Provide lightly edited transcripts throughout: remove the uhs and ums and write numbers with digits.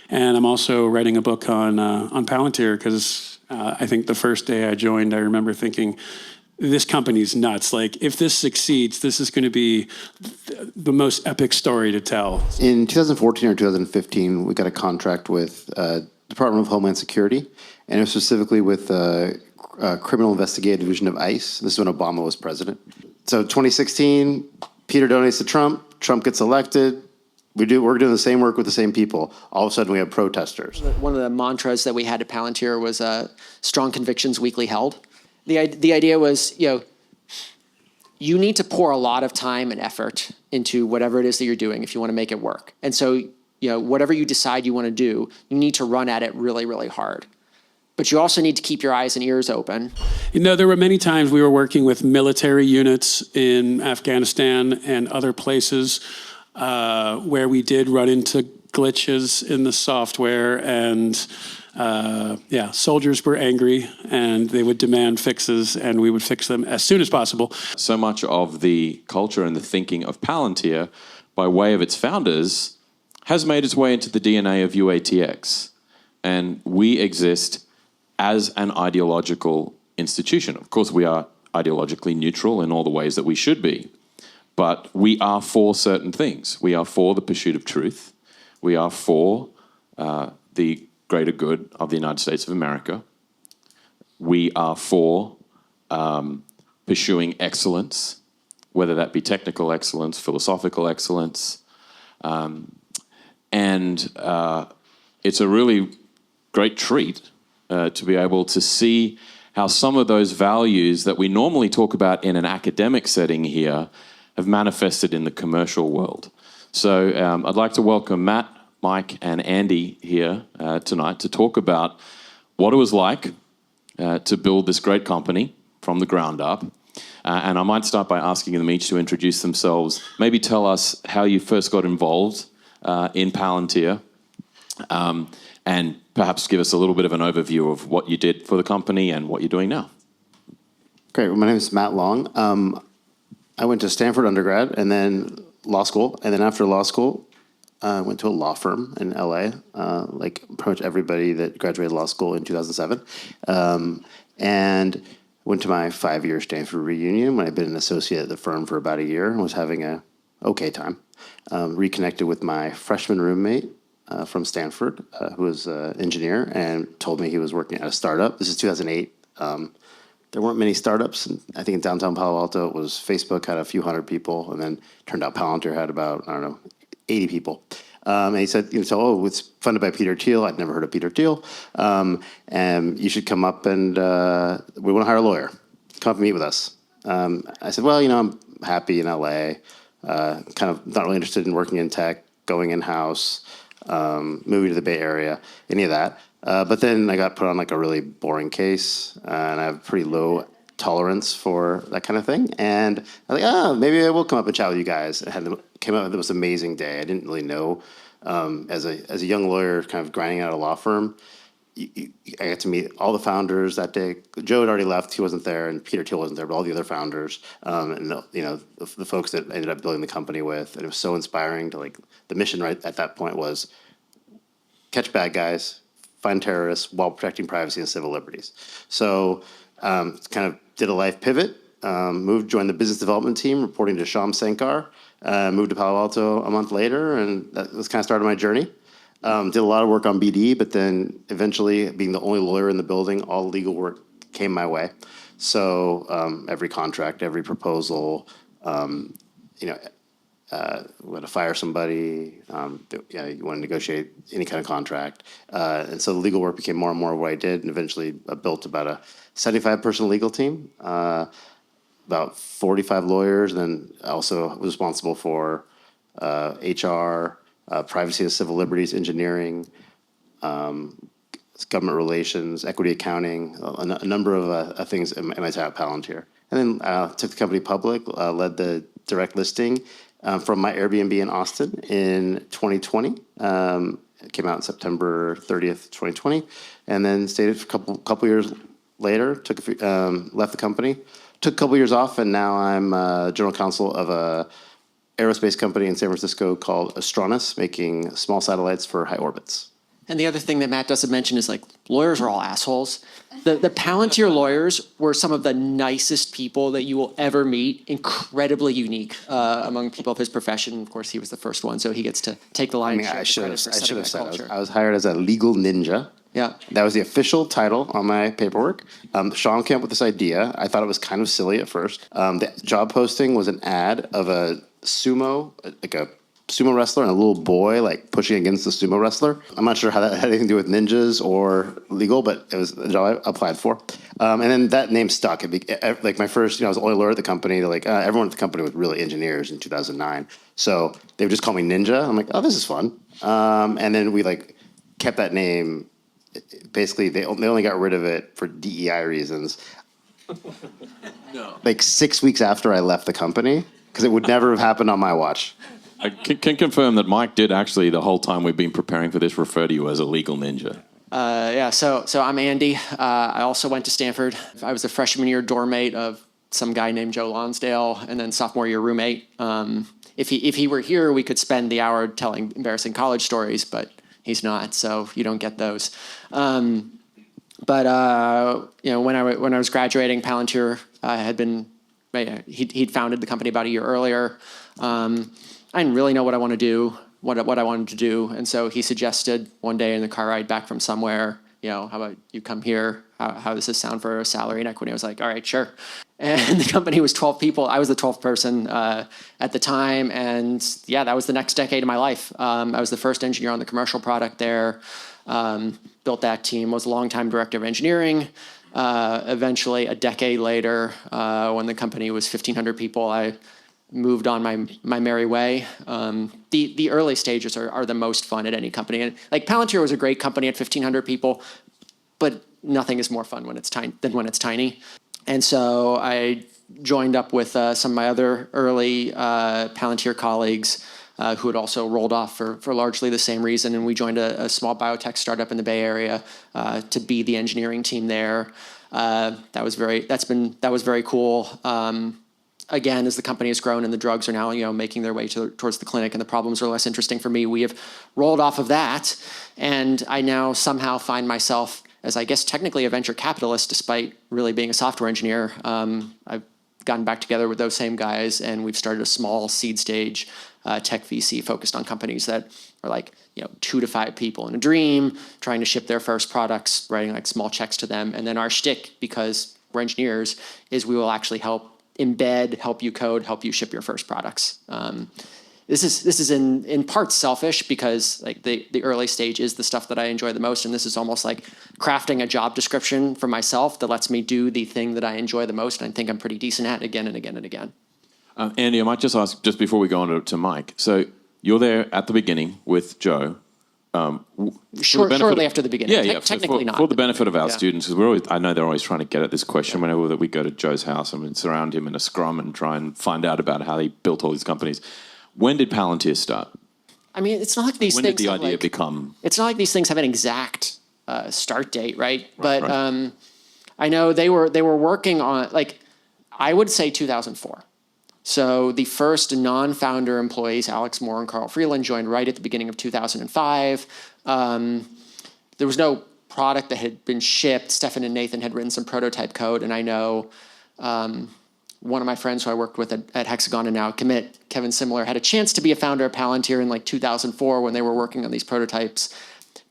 And I'm also writing a book on Palantir because I think the first day I joined, I remember thinking, this company's nuts. Like, if this succeeds, this is going to be the most epic story to tell. In 2014 or 2015, we got a contract with Department of Homeland Security, and it was specifically with Criminal Investigative Division of ICE. This is when Obama was president. So 2016, Peter donates to Trump. Trump gets elected. We're doing the same work with the same people. All of a sudden, we have protesters. One of the mantras that we had at Palantir was strong convictions, weakly held. The idea was, you need to pour a lot of time and effort into whatever it is that you're doing if you want to make it work. And so, whatever you decide you want to do, you need to run at it really, really hard. But you also need to keep your eyes and ears open. There were many times we were working with military units in Afghanistan and other places where we did run into glitches in the software, and soldiers were angry and they would demand fixes, and we would fix them as soon as possible. So much of the culture and the thinking of Palantir, by way of its founders, has made its way into the DNA of UATX. And we exist as an ideological institution. Of course, we are ideologically neutral in all the ways that we should be. But we are for certain things. We are for the pursuit of truth. We are for the greater good of the United States of America. We are for pursuing excellence, whether that be technical excellence, philosophical excellence. And it's a really great treat to be able to see how some of those values that we normally talk about in an academic setting here have manifested in the commercial world. So I'd like to welcome Matt, Mike, and Andy here tonight to talk about what it was like to build this great company from the ground up. And I might start by asking them each to introduce themselves, maybe tell us how you first got involved in Palantir, and perhaps give us a little bit of an overview of what you did for the company and what you're doing now. Great. Well, my name is Matt Long. I went to Stanford undergrad and then law school. And then after law school, I went to a law firm in LA, like pretty much everybody that graduated law school in 2007. And went to my 5-year Stanford reunion when I'd been an associate at the firm for about a year and was having a okay time. Reconnected with my freshman roommate from Stanford, who was an engineer, and told me he was working at a startup. This is 2008. There weren't many startups. I think in downtown Palo Alto, it was Facebook had a few hundred people, and then turned out Palantir had about, 80 people. And he said, it's funded by Peter Thiel. I'd never heard of Peter Thiel. And you should come up and we want to hire a lawyer. Come up and meet with us. I said, well, I'm happy in LA, kind of not really interested in working in tech, going in-house, moving to the Bay Area, any of that. But then I got put on like a really boring case, and I have pretty low tolerance for that kind of thing. And I was like, maybe I will come up and chat with you guys. Came out with this amazing day. I didn't really know. As a young lawyer, kind of grinding out a law firm, I got to meet all the founders that day. Joe had already left; he wasn't there, and Peter Thiel wasn't there, but all the other founders, and the folks that I ended up building the company with. And it was so inspiring to the mission right at that point was catch bad guys, find terrorists while protecting privacy and civil liberties. So kind of did a life pivot, joined the business development team, reporting to Shyam Sankar, moved to Palo Alto a month later, and that was kind of started my journey. Did a lot of work on BD, but then eventually, being the only lawyer in the building, all legal work came my way. So every contract, every proposal, when to fire somebody, you want to negotiate any kind of contract. And so the legal work became more and more what I did, and eventually I built about a 75-person legal team, about 45 lawyers, and then also was responsible for HR, privacy and civil liberties, engineering, government relations, equity accounting, a number of things in my time at Palantir. And then took the company public, led the direct listing from my Airbnb in Austin in 2020. It came out in September 30th, 2020, and then stayed for a couple years later. Left the company, took a couple years off, and now I'm General Counsel of a aerospace company in San Francisco called Astranis, making small satellites for high orbits. And the other thing that Matt doesn't mention is like lawyers are all assholes. The Palantir lawyers were some of the nicest people that you will ever meet, incredibly unique among people of his profession. Of course, he was the first one, so he gets to take the lion's share. I should have said culture. I was hired as a legal ninja. Yeah. That was the official title on my paperwork. Sean came up with this idea. I thought it was kind of silly at first. The job posting was an ad of a sumo, like a sumo wrestler and a little boy like pushing against the sumo wrestler. I'm not sure how that had anything to do with ninjas or legal, but it was the job I applied for. And then that name stuck. Like my first, I was the only lawyer at the company. They're like, everyone at the company was really engineers in 2009. So they would just call me Ninja. I'm like, oh, this is fun. And then we like kept that name. Basically, they only got rid of it for DEI reasons. No. Like 6 weeks after I left the company, because it would never have happened on my watch. I can confirm that Mike did actually, the whole time we've been preparing for this, refer to you as a legal ninja. So I'm Andy. I also went to Stanford. I was a freshman year dorm mate of some guy named Joe Lonsdale, and then sophomore year roommate. If he were here, we could spend the hour telling embarrassing college stories, but he's not, so you don't get those. When I was graduating, Palantir he'd founded the company about a year earlier. I didn't really know what I wanted to do, and so he suggested one day in the car ride back from somewhere, how about you come here? How does this sound for a salary and equity? I was like, all right, sure. And the company was 12 people. I was the 12th person at the time, and yeah, that was the next decade of my life. I was the first engineer on the commercial product there. Built that team. Was a longtime director of engineering. Eventually, a decade later, when the company was 1,500 people, I moved on my merry way. The early stages are the most fun at any company. And like Palantir was a great company at 1,500 people, but nothing is more fun when it's tiny. And so I joined up with some of my other early Palantir colleagues who had also rolled off for largely the same reason. And we joined a small biotech startup in the Bay Area to be the engineering team there. That was very cool. Again, as the company has grown and the drugs are now, making their way towards the clinic and the problems are less interesting for me, we have rolled off of that. And I now somehow find myself as, I guess, technically a venture capitalist, despite really being a software engineer. I've gotten back together with those same guys, and we've started a small seed stage tech VC focused on companies that are like, 2 to 5 people in a dream, trying to ship their first products, writing like small checks to them. And then our shtick, because we're engineers, is we will actually help embed, help you code, help you ship your first products. This is in part selfish because like the early stage is the stuff that I enjoy the most, and this is almost like crafting a job description for myself that lets me do the thing that I enjoy the most, and I think I'm pretty decent at again and again and again. Andy, I might just ask, just before we go on to Mike, so you're there at the beginning with Joe. Shortly after the beginning. Technically not. For the benefit of our students, because I know they're always trying to get at this question whenever that we go to Joe's house and surround him in a scrum and try and find out about how he built all these companies. When did Palantir start? I mean, it's not like these things. When did the idea become? It's not like these things have an exact start date, right? But right. I know they were working on, like, I would say 2004. So the first non-founder employees, Alex Moore and Carl Freeland, joined right at the beginning of 2005. There was no product that had been shipped. Stefan and Nathan had written some prototype code, and I know one of my friends who I worked with at Hexagon and now Commit, Kevin Simler, had a chance to be a founder of Palantir in like 2004 when they were working on these prototypes.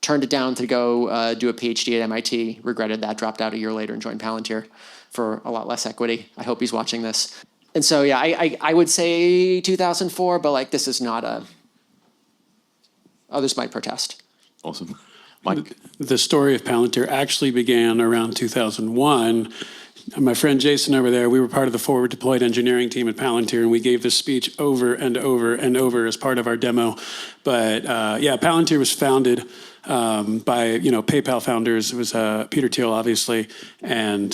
Turned it down to go do a PhD at MIT. Regretted that. Dropped out a year later and joined Palantir for a lot less equity. I hope he's watching this. And so, yeah, I would say 2004, but like this is not a... Others might protest. Awesome. Mike? The story of Palantir actually began around 2001. My friend Jason over there, we were part of the forward deployed engineering team at Palantir, and we gave this speech over and over and over as part of our demo. But Palantir was founded by PayPal founders. It was Peter Thiel, obviously, and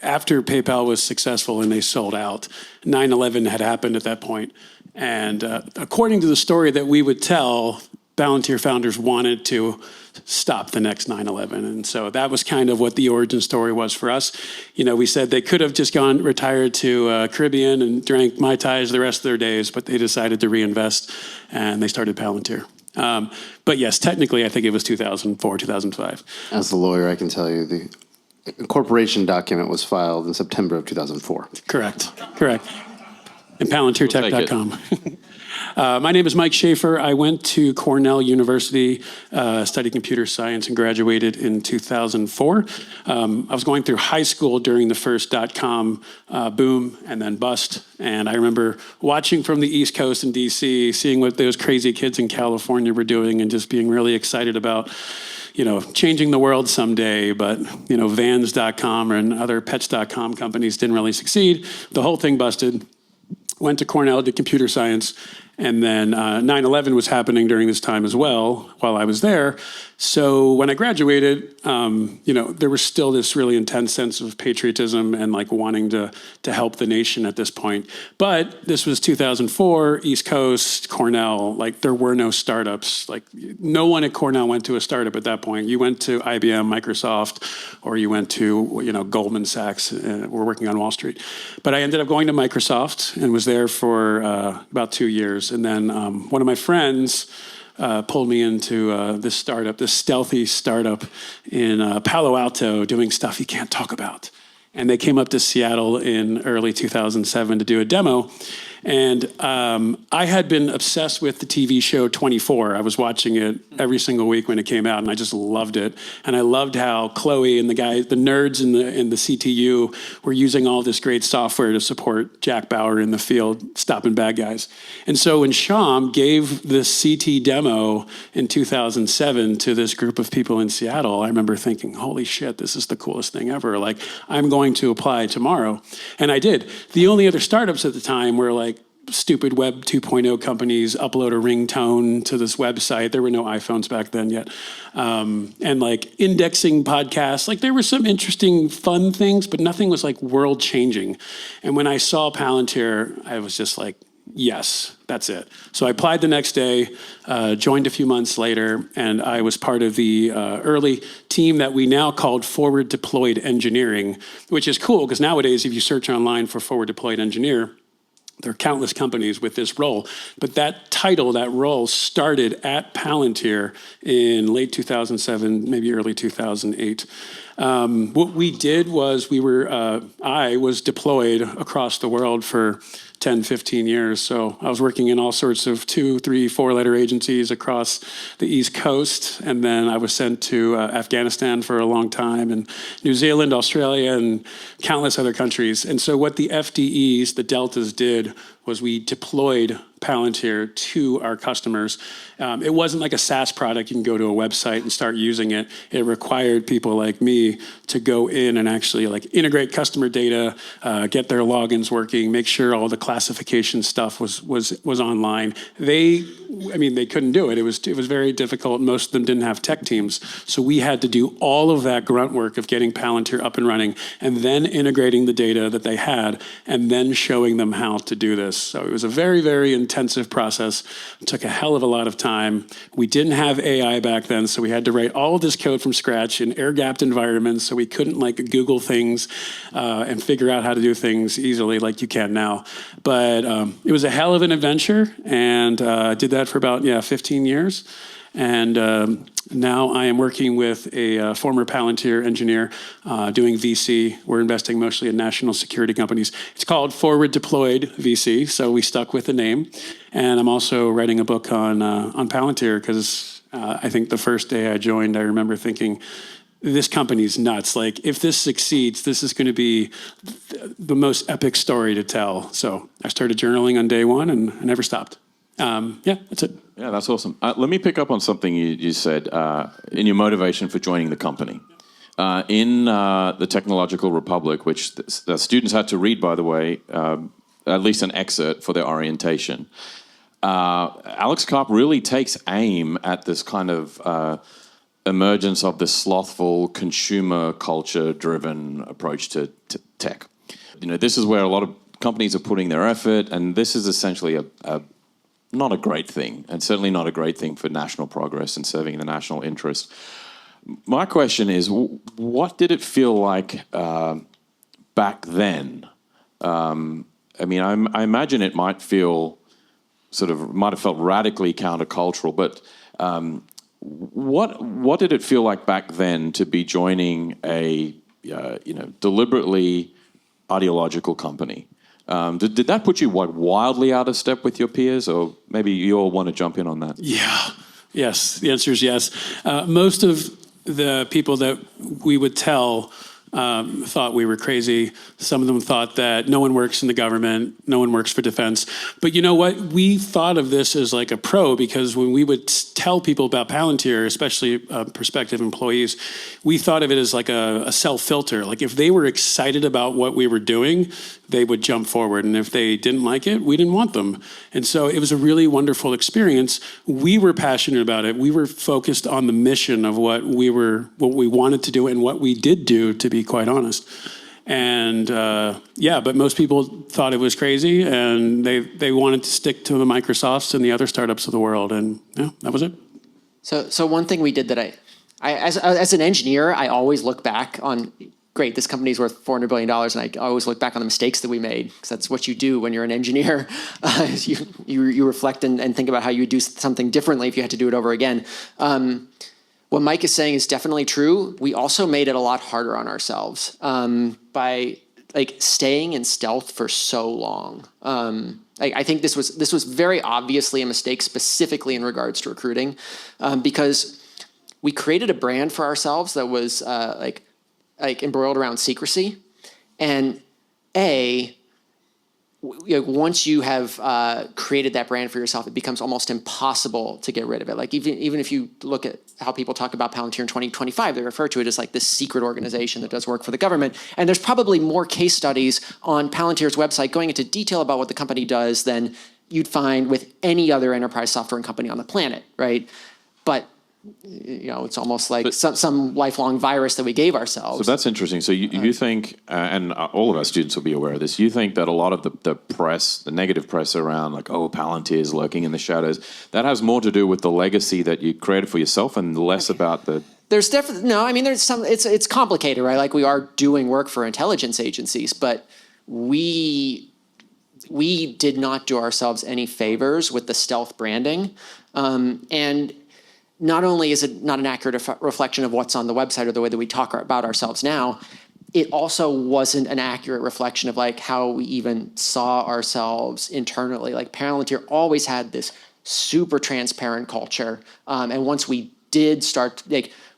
after PayPal was successful and they sold out, 9/11 had happened at that point. And according to the story that we would tell, Palantir founders wanted to stop the next 9/11. And so that was kind of what the origin story was for us. We said they could have just retired to Caribbean and drank Mai Tais the rest of their days, but they decided to reinvest and they started Palantir. But yes, technically, I think it was 2004, 2005. As the lawyer, I can tell you the incorporation document was filed in September of 2004. Correct. And PalantirTech.com. We'll My name is Mike Shafer. I went to Cornell University, studied computer science, and graduated in 2004. I was going through high school during the first .com boom and then bust. And I remember watching from the East Coast in DC, seeing what those crazy kids in California were doing and just being really excited about, changing the world someday. But, Vans.com and other Pets.com companies didn't really succeed. The whole thing busted. Went to Cornell, did computer science, and then 9/11 was happening during this time as well while I was there. So when I graduated, there was still this really intense sense of patriotism and like wanting to help the nation at this point. But this was 2004, East Coast, Cornell, like there were no startups. Like no one at Cornell went to a startup at that point. You went to IBM, Microsoft, or you went to, Goldman Sachs, we're working on Wall Street. But I ended up going to Microsoft and was there for about 2 years. And then one of my friends pulled me into this startup, this stealthy startup in Palo Alto doing stuff you can't talk about. And they came up to Seattle in early 2007 to do a demo. And I had been obsessed with the TV show 24. I was watching it every single week when it came out, and I just loved it. And I loved how Chloe and the nerds in the CTU were using all this great software to support Jack Bauer in the field, stopping bad guys. And so when Sham gave the CT demo in 2007 to this group of people in Seattle, I remember thinking, holy shit, this is the coolest thing ever. Like, I'm going to apply tomorrow. And I did. The only other startups at the time were like, stupid Web 2.0 companies upload a ringtone to this website. There were no iPhones back then yet. And like indexing podcasts, like there were some interesting, fun things, but nothing was like world changing. And when I saw Palantir, I was just like, yes, that's it. So I applied the next day, joined a few months later, and I was part of the early team that we now called Forward Deployed Engineering, which is cool because nowadays if you search online for Forward Deployed Engineer, there are countless companies with this role, but that title, that role started at Palantir in late 2007, maybe early 2008. What we did was I was deployed across the world for 10, 15 years. So I was working in all sorts of 2, 3, 4-letter agencies across the East Coast. And then I was sent to Afghanistan for a long time, and New Zealand, Australia, and countless other countries. And so what the FDEs, the Deltas, did was we deployed Palantir to our customers. It wasn't like a SaaS product. You can go to a website and start using it. It required people like me to go in and actually like integrate customer data, get their logins working, make sure all the classification stuff was online. They couldn't do it. It was very difficult. Most of them didn't have tech teams. So we had to do all of that grunt work of getting Palantir up and running and then integrating the data that they had and then showing them how to do this. So it was a very, very intensive process. It took a hell of a lot of time. We didn't have AI back then, so we had to write all of this code from scratch in air-gapped environments, so we couldn't like Google things and figure out how to do things easily like you can now. But it was a hell of an adventure, and I did that for about 15 years. And now I am working with a former Palantir engineer doing VC. We're investing mostly in national security companies. It's called Forward Deployed VC, so we stuck with the name. And I'm also writing a book on Palantir because I think the first day I joined, I remember thinking, this company's nuts. Like, if this succeeds, this is going to be the most epic story to tell. So I started journaling on day one and I never stopped. That's it. Yeah, that's awesome. Let me pick up on something you said in your motivation for joining the company. In the Technological Republic, which the students had to read, by the way, at least an excerpt for their orientation, Alex Karp really takes aim at this kind of emergence of this slothful, consumer culture-driven approach to tech. This is where a lot of companies are putting their effort, and this is essentially not a great thing, and certainly not a great thing for national progress and serving the national interest. My question is, what did it feel like back then? I imagine it might have felt radically countercultural, but What did it feel like back then to be joining a deliberately ideological company? Did that put you wildly out of step with your peers, or maybe you all want to jump in on that? Yeah. Yes. The answer is yes. Most of the people that we would tell thought we were crazy. Some of them thought that no one works in the government, no one works for defense. But you know what? We thought of this as like a pro, because when we would tell people about Palantir, especially prospective employees, we thought of it as like a self-filter. Like if they were excited about what we were doing, they would jump forward. And if they didn't like it, we didn't want them. And so it was a really wonderful experience. We were passionate about it. We were focused on the mission of what we wanted to do and what we did do, to be quite honest. And but most people thought it was crazy, and they wanted to stick to the Microsofts and the other startups of the world. And yeah, that was it. So one thing we did that I as an engineer, I always look back on, great, this company's worth $400 billion, and I always look back on the mistakes that we made, because that's what you do when you're an engineer. You reflect and think about how you would do something differently if you had to do it over again. What Mike is saying is definitely true. We also made it a lot harder on ourselves by staying in stealth for so long. I think this was very obviously a mistake, specifically in regards to recruiting, because we created a brand for ourselves that was embroiled around secrecy, and once you have created that brand for yourself, it becomes almost impossible to get rid of it. Like even if you look at how people talk about Palantir in 2025, they refer to it as like this secret organization that does work for the government. And there's probably more case studies on Palantir's website going into detail about what the company does than you'd find with any other enterprise software company on the planet, right? But it's almost like some lifelong virus that we gave ourselves. So that's interesting. So you think, and all of our students will be aware of this, you think that a lot of the press, the negative press around like, oh, Palantir is lurking in the shadows, that has more to do with the legacy that you created for yourself and less about the... There's definitely, no, I mean, there's some, it's complicated, right? Like we are doing work for intelligence agencies, but we did not do ourselves any favors with the stealth branding. And not only is it not an accurate reflection of what's on the website or the way that we talk about ourselves now, it also wasn't an accurate reflection of like how we even saw ourselves internally. Like Palantir always had this super transparent culture. And once we did start,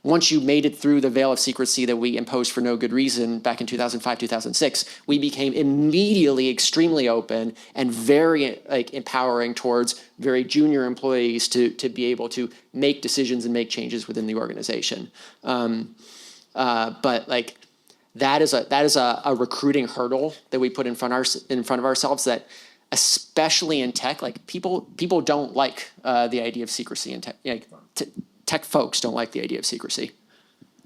once you made it through the veil of secrecy that we imposed for no good reason back in 2005, 2006, we became immediately extremely open and very empowering towards very junior employees to be able to make decisions and make changes within the organization. But that is a recruiting hurdle that we put in front of ourselves that, especially in tech, people don't like the idea of secrecy in tech. Tech folks don't like the idea of secrecy.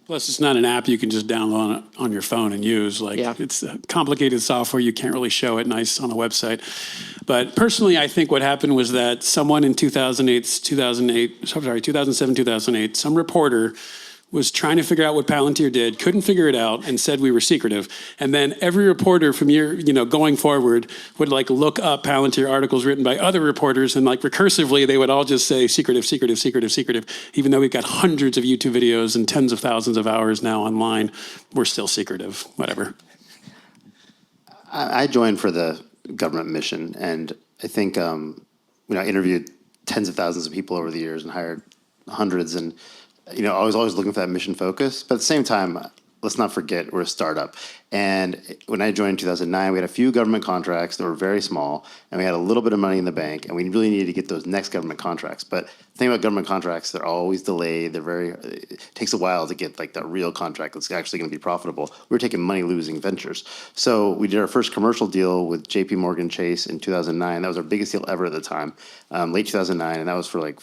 Plus, it's not an app you can just download on your phone and use. It's complicated software. You can't really show it nice on a website. But personally, I think what happened was that someone in 2007, 2008, some reporter was trying to figure out what Palantir did, couldn't figure it out, and said we were secretive. And then every reporter from going forward would look up Palantir articles written by other reporters, and recursively they would all just say secretive, secretive, secretive, secretive. Even though we've got hundreds of YouTube videos and tens of thousands of hours now online, we're still secretive, whatever. I joined for the government mission, and I think I interviewed tens of thousands of people over the years and hired hundreds, and I was always looking for that mission focus. But at the same time, let's not forget we're a startup. And when I joined in 2009, we had a few government contracts that were very small, and we had a little bit of money in the bank, and we really needed to get those next government contracts. But the thing about government contracts, they're always delayed. It takes a while to get that real contract that's actually going to be profitable. We were taking money-losing ventures. So we did our first commercial deal with JP Morgan Chase in 2009. That was our biggest deal ever at the time, late 2009, and that was for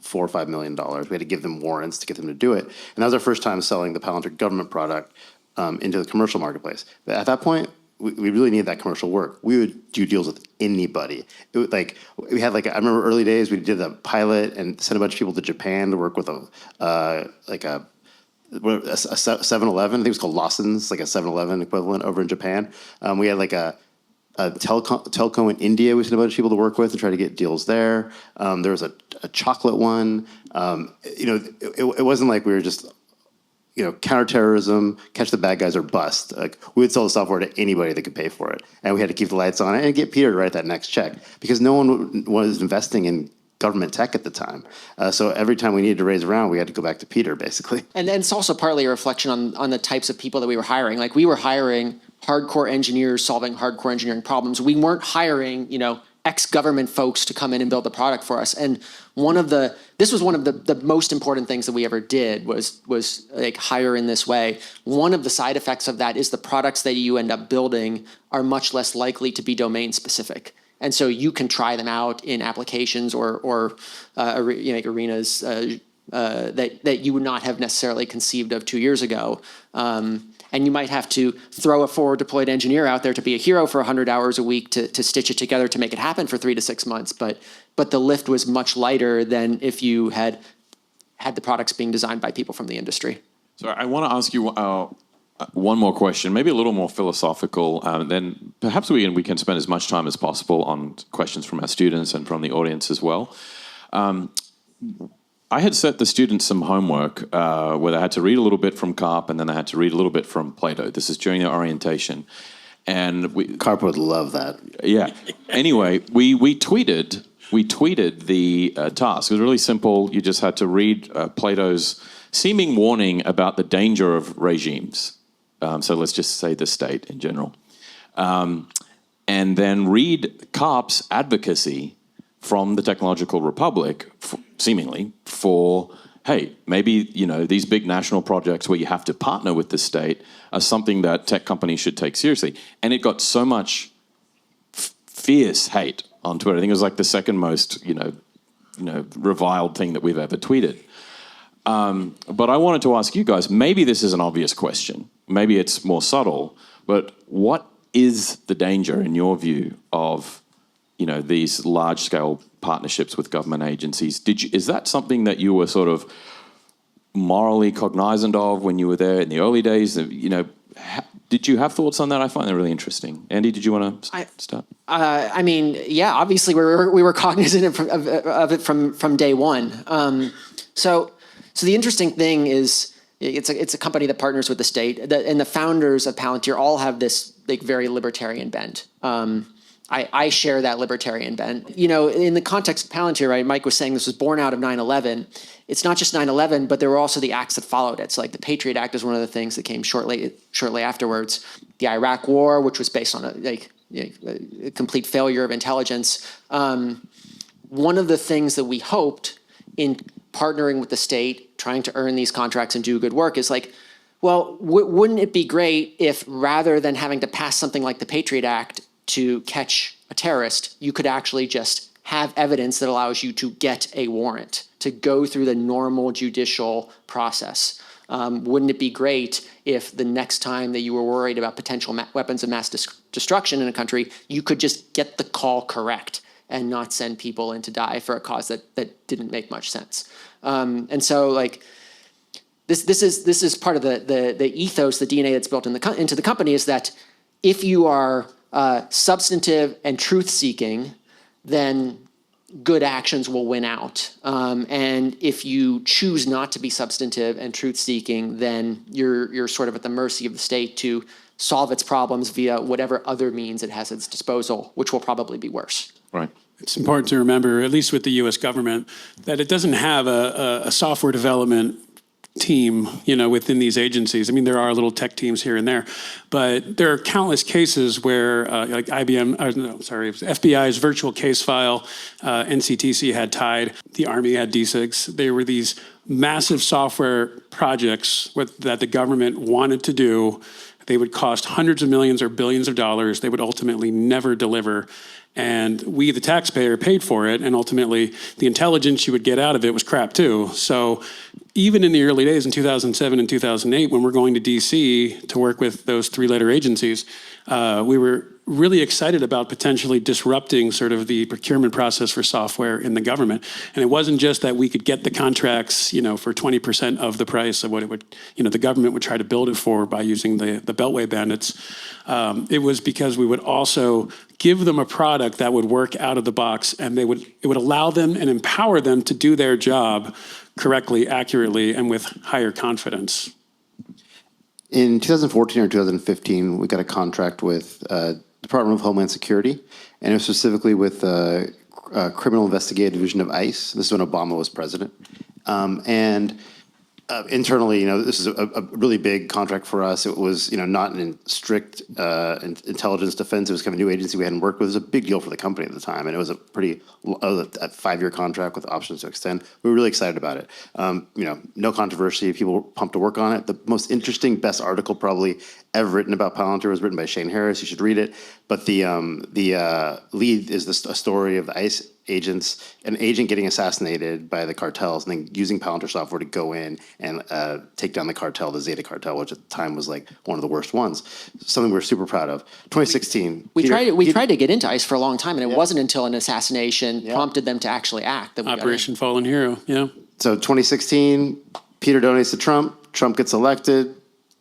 $4 or $5 million. We had to give them warrants to get them to do it. And that was our first time selling the Palantir government product into the commercial marketplace. But at that point, we really needed that commercial work. We would do deals with anybody. It would, we had I remember early days, we did a pilot and sent a bunch of people to Japan to work with a 7-Eleven. I think it was called Lawson's, a 7-Eleven equivalent over in Japan. We had Telco in India, we sent a bunch of people to work with and try to get deals there. There was a chocolate one. It wasn't like we were just, counterterrorism, catch the bad guys or bust. Like, we would sell the software to anybody that could pay for it. And we had to keep the lights on and get Peter to write that next check because no one was investing in government tech at the time. So every time we needed to raise a round, we had to go back to Peter, basically. And it's also partly a reflection on the types of people that we were hiring. Like, we were hiring hardcore engineers solving hardcore engineering problems. We weren't hiring, ex-government folks to come in and build the product for us. And this was one of the most important things that we ever did was like hire in this way. One of the side effects of that is the products that you end up building are much less likely to be domain specific. And so you can try them out in applications or arenas that you would not have necessarily conceived of 2 years ago. And you might have to throw a forward deployed engineer out there to be a hero for 100 hours a week to stitch it together to make it happen for 3 to 6 months. But the lift was much lighter than if you had the products being designed by people from the industry. So I want to ask you one more question, maybe a little more philosophical. Then perhaps we can spend as much time as possible on questions from our students and from the audience as well. I had set the students some homework where they had to read a little bit from Karp and then they had to read a little bit from Plato. This is during their orientation. And Karp would love that. Yeah. Anyway, we tweeted the task. It was really simple. You just had to read Plato's seeming warning about the danger of regimes. So let's just say the state in general. And then read Karp's advocacy from the Technological Republic, seemingly, for, hey, maybe, these big national projects where you have to partner with the state are something that tech companies should take seriously. And it got so much fierce hate on Twitter. I think it was like the second most, reviled thing that we've ever tweeted. But I wanted to ask you guys, maybe this is an obvious question. Maybe it's more subtle, but what is the danger, in your view, of these large-scale partnerships with government agencies? Is that something that you were sort of morally cognizant of when you were there in the early days? Did you have thoughts on that? I find that really interesting. Andy, did you want to start? Yeah, obviously we were cognizant of it from day one. So the interesting thing is it's a company that partners with the state, and the founders of Palantir all have this very libertarian bent. I share that libertarian bent. In the context of Palantir, right, Mike was saying this was born out of 9/11. It's not just 9/11, but there were also the acts that followed it. So the Patriot Act is one of the things that came shortly afterwards. The Iraq War, which was based on a complete failure of intelligence. One of the things that we hoped in partnering with the state, trying to earn these contracts and do good work is wouldn't it be great if rather than having to pass something like the Patriot Act to catch a terrorist, you could actually just have evidence that allows you to get a warrant, to go through the normal judicial process. Wouldn't it be great if the next time that you were worried about potential weapons of mass destruction in a country, you could just get the call correct and not send people in to die for a cause that didn't make much sense? And so this is part of the ethos, the DNA that's built into the company, is that if you are substantive and truth-seeking, then good actions will win out. And if you choose not to be substantive and truth-seeking, then you're sort of at the mercy of the state to solve its problems via whatever other means it has at its disposal, which will probably be worse. Right. It's important to remember, at least with the U.S. government, that it doesn't have a software development team, within these agencies. I mean, there are little tech teams here and there, but there are countless cases where, like FBI's virtual case file, NCTC had TIDE, the Army had DSIGs. They were these massive software projects that the government wanted to do. They would cost hundreds of millions or billions of dollars. They would ultimately never deliver. And we, the taxpayer, paid for it, and ultimately the intelligence you would get out of it was crap too. So even in the early days in 2007 and 2008, when we're going to DC to work with those 3-letter agencies, we were really excited about potentially disrupting sort of the procurement process for software in the government. And it wasn't just that we could get the contracts, for 20% of the price of what it would, the government would try to build it for by using the Beltway bandits. It was because we would also give them a product that would work out of the box, and it would allow them and empower them to do their job correctly, accurately, and with higher confidence. In 2014 or 2015, we got a contract with Department of Homeland Security, and it was specifically with the Criminal Investigative Division of ICE. This is when Obama was president. Internally, this is a really big contract for us. It was, not in strict intelligence defense. It was kind of a new agency we hadn't worked with. It was a big deal for the company at the time, and it was a 5-year contract with options to extend. We were really excited about it. No controversy. People were pumped to work on it. The most interesting, best article probably ever written about Palantir was written by Shane Harris. You should read it. But the lead is a story of the ICE agents, an agent getting assassinated by the cartels, and then using Palantir software to go in and take down the cartel, the Zeta cartel, which at the time was like one of the worst ones. Something we're super proud of. 2016. We tried to get into ICE for a long time, and it wasn't until an assassination prompted them to actually act that we Operation Fallen Hero. Yeah. So 2016, Peter donates to Trump. Trump gets elected.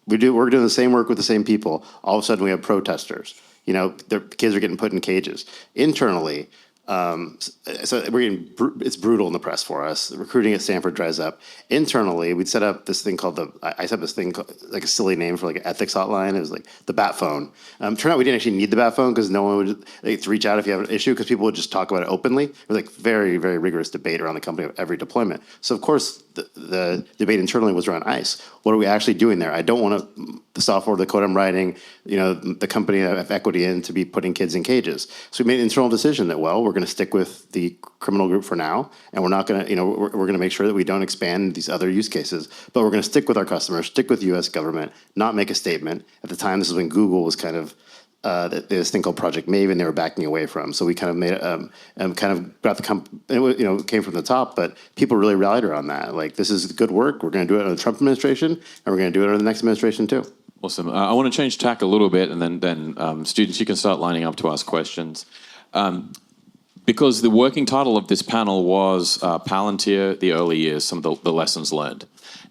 We're doing the same work with the same people. All of a sudden, we have protesters. Their kids are getting put in cages. Internally, so it's brutal in the press for us. The recruiting at Stanford dries up. Internally, we'd set up this thing called I set up this thing called, like a silly name for like an ethics hotline. It was like the Bat Phone. Turned out we didn't actually need the Bat Phone because no one would reach out if you have an issue, because people would just talk about it openly. It was like very, very rigorous debate around the company of every deployment. So of course the debate internally was around ICE. What are we actually doing there? I don't want the software, the code I'm writing, the company I have equity in, to be putting kids in cages. So we made an internal decision that, well, we're going to stick with the criminal group for now, and we're not going to, we're going to make sure that we don't expand these other use cases, but we're going to stick with our customers, stick with the U.S. government, not make a statement. At the time, this is when Google was kind of this thing called Project Maven they were backing away from. So we kind of made kind of got it came from the top, but people really rallied around that. Like, this is good work. We're going to do it under the Trump administration, and we're going to do it under the next administration too. Awesome. I want to change tack a little bit, and then students, you can start lining up to ask questions. Because the working title of this panel was Palantir, the early years, some of the lessons learned.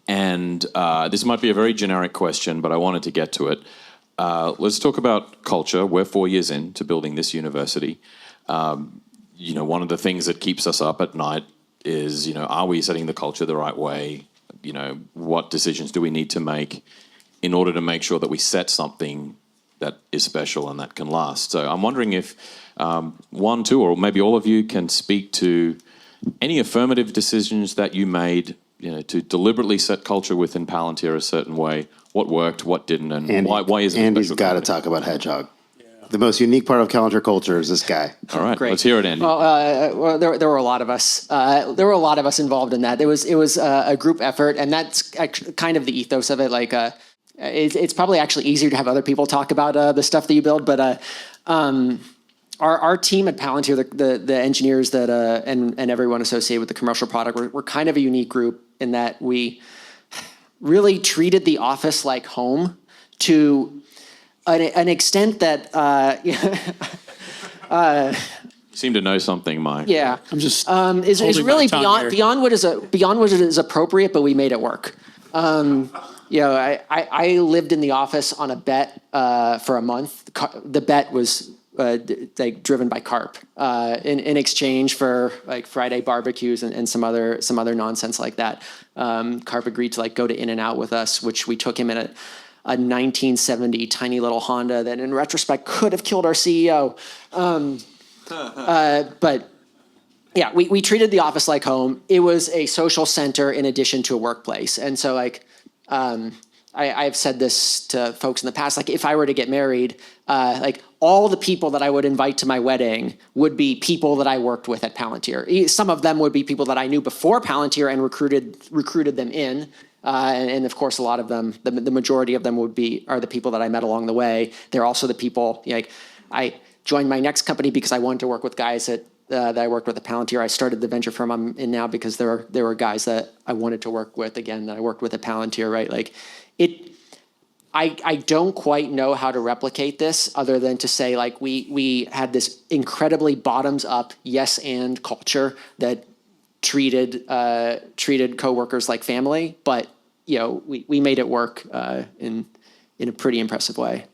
And this might be a very generic question, but I wanted to get to it. Let's talk about culture. We're 4 years into building this university. One of the things that keeps us up at night is, are we setting the culture the right way? What decisions do we need to make in order to make sure that we set something that is special and that can last? So I'm wondering if one, two, or maybe all of you can speak to any affirmative decisions that you made, to deliberately set culture within Palantir a certain way. What worked, what didn't, and why isn't it? Andy's got to talk about Hedgehog. Yeah. The most unique part of Palantir culture is this guy. All right, Great. Let's hear it, Andy. Well, there were a lot of us. There were a lot of us involved in that. It was a group effort, and that's kind of the ethos of it. Like, it's probably actually easier to have other people talk about the stuff that you build, but our team at Palantir, the engineers that and everyone associated with the commercial product, we're kind of a unique group in that we really treated the office like home to an extent that you seem to know something, Mike. Yeah, I'm just is really beyond what is appropriate, but we made it work. I lived in the office on a bet for a month. The bet was driven by Karp in exchange for like Friday barbecues and some other nonsense like that. Karp agreed to go to In-N-Out with us, which we took him in a 1970 tiny little Honda that in retrospect could have killed our CEO. But yeah, we treated the office like home. It was a social center in addition to a workplace. And so I've said this to folks in the past, if I were to get married, all the people that I would invite to my wedding would be people that I worked with at Palantir. Some of them would be people that I knew before Palantir and recruited them in. And of course, a lot of them, the majority of them are the people that I met along the way. They're also the people, I joined my next company because I wanted to work with guys that I worked with at Palantir. I started the venture firm I'm in now because there were guys that I wanted to work with, again, that I worked with at Palantir, right? I don't quite know how to replicate this other than to say, like, we had this incredibly bottoms up yes and culture that treated coworkers like family, but we made it work in a pretty impressive way.